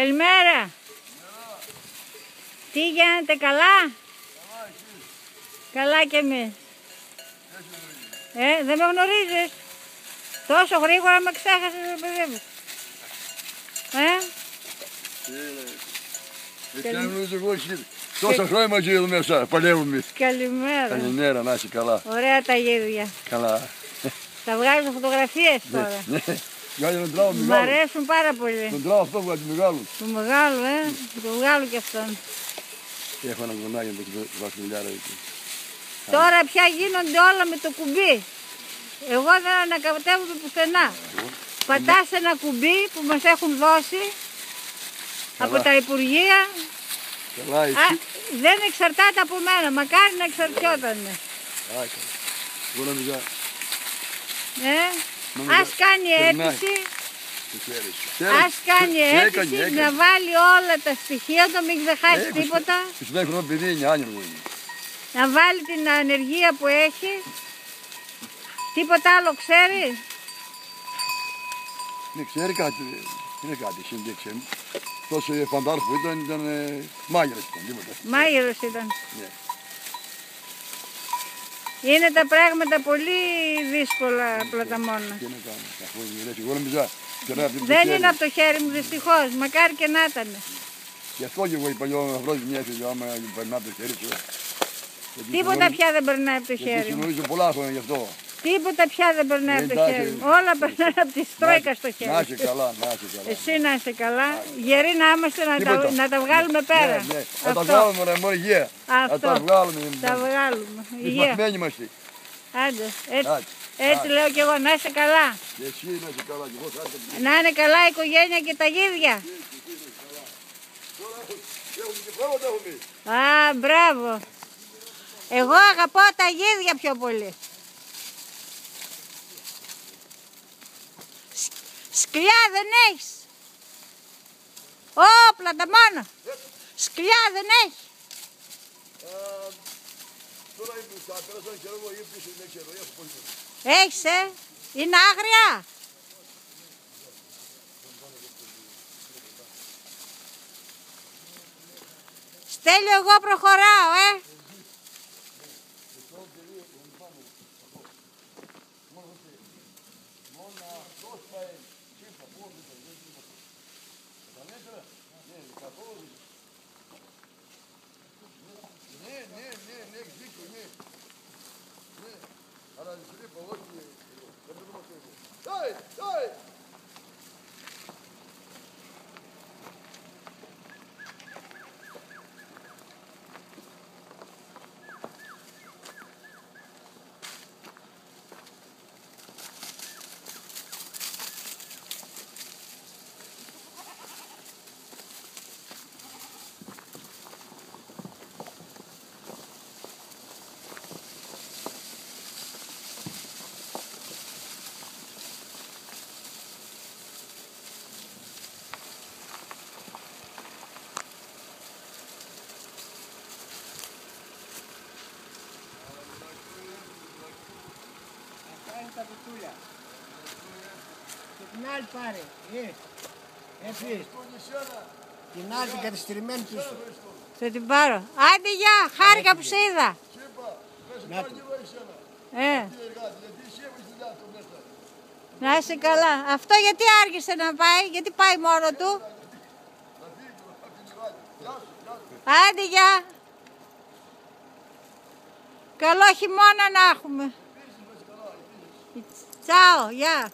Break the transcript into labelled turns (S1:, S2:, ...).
S1: Καλημέρα. Τι γίνεται, καλά? Καλά κι εμείς. Δεν με γνωρίζεις. Τόσο γρήγορα με ξέχασες, παιδί μου.
S2: Δεν γνωρίζω εγώ εσύ. Τόσα χρόνια μαζί εδώ μέσα, παλεύουμε.
S1: Καλημέρα.
S2: Καλημέρα, να είσαι καλά.
S1: Ωραία τα γίδια.
S2: Καλά.
S1: Θα βγάζω φωτογραφίες τώρα.
S2: Για να τράω
S1: Μ'
S2: μεγάλο.
S1: αρέσουν πάρα πολύ.
S2: Τον τράω αυτό που του μεγάλου.
S1: Του μεγάλου, του βγάλω κι αυτόν.
S2: Έχω ένα γονάκι με το βασιλιάρα εκεί.
S1: Τώρα πια γίνονται όλα με το κουμπί. Εγώ δεν ανακατεύομαι πουθενά. Πατάς ένα κουμπί που μας έχουν δώσει από τα Υπουργεία.
S2: Καλά, εσύ.
S1: Δεν εξαρτάται από μένα, μακάρι να εξαρτιόταν.
S2: Εγώ νόμιζα.
S1: Ας κάνει αίτηση. Ας κάνει αίτηση να βάλει όλα τα στοιχεία του, μην ξεχάσει τίποτα.
S2: Σου δεν χρόνο παιδί είναι άνεργο.
S1: Να βάλει την ανεργία που έχει. Τίποτα άλλο ξέρει.
S2: Ναι, ξέρει κάτι. Είναι κάτι, σύντεξε. Τόσο φαντάρος που ήταν μάγειρος ήταν, τίποτα.
S1: Μάγειρος ήταν.
S2: Ναι.
S1: Είναι τα πράγματα πολύ δύσκολα απλά τα μόνα.
S2: Τι να κάνω, αφού εγώ νόμιζα.
S1: Δεν είναι από το χέρι μου δυστυχώς, μακάρι και να ήταν.
S2: Γι' αυτό και εγώ είπα να βρω μια φίλη άμα περνά από το χέρι σου.
S1: Τίποτα πια δεν περνάει από το χέρι μου.
S2: Γιατί γνωρίζω πολλά χρόνια γι' αυτό.
S1: Τίποτα πια δεν περνάει από το χέρι μου. Όλα περνάνε από τη στρόικα στο χέρι.
S2: Να είσαι καλά, να είσαι καλά.
S1: Εσύ να είσαι καλά. Γεροί να είμαστε να τα βγάλουμε πέρα.
S2: Ναι, να τα βγάλουμε ρε μόνο υγεία. Να τα βγάλουμε.
S1: Τα βγάλουμε.
S2: Μισμασμένοι είμαστε.
S1: Άντε, έτσι λέω κι εγώ, να είσαι καλά.
S2: Εσύ να είσαι καλά κι εγώ.
S1: Να είναι καλά η οικογένεια και τα γίδια. Α, μπράβο. Εγώ αγαπώ τα γίδια πιο πολύ. Σκλιά δεν έχεις. Όπλα τα μόνο. Σκλιά δεν έχει.
S2: Τώρα πέρασαν καιρό εγώ ύπνησε, δεν ξέρω, έχω πολύ.
S1: Έχεις, είναι άγρια. Στέλιο, εγώ προχωράω,
S3: τα κουτούλια. Και την άλλη πάρε. Έφυγε. Την άλλη την καθυστερημένη πίσω.
S1: Θα την πάρω. Άντε γεια, χάρηκα που σε είδα.
S3: Να του.
S1: Να είσαι καλά. Αυτό γιατί άργησε να πάει, γιατί πάει μόνο του. Άντε γεια. Καλό χειμώνα να έχουμε. Τσάω, γεια.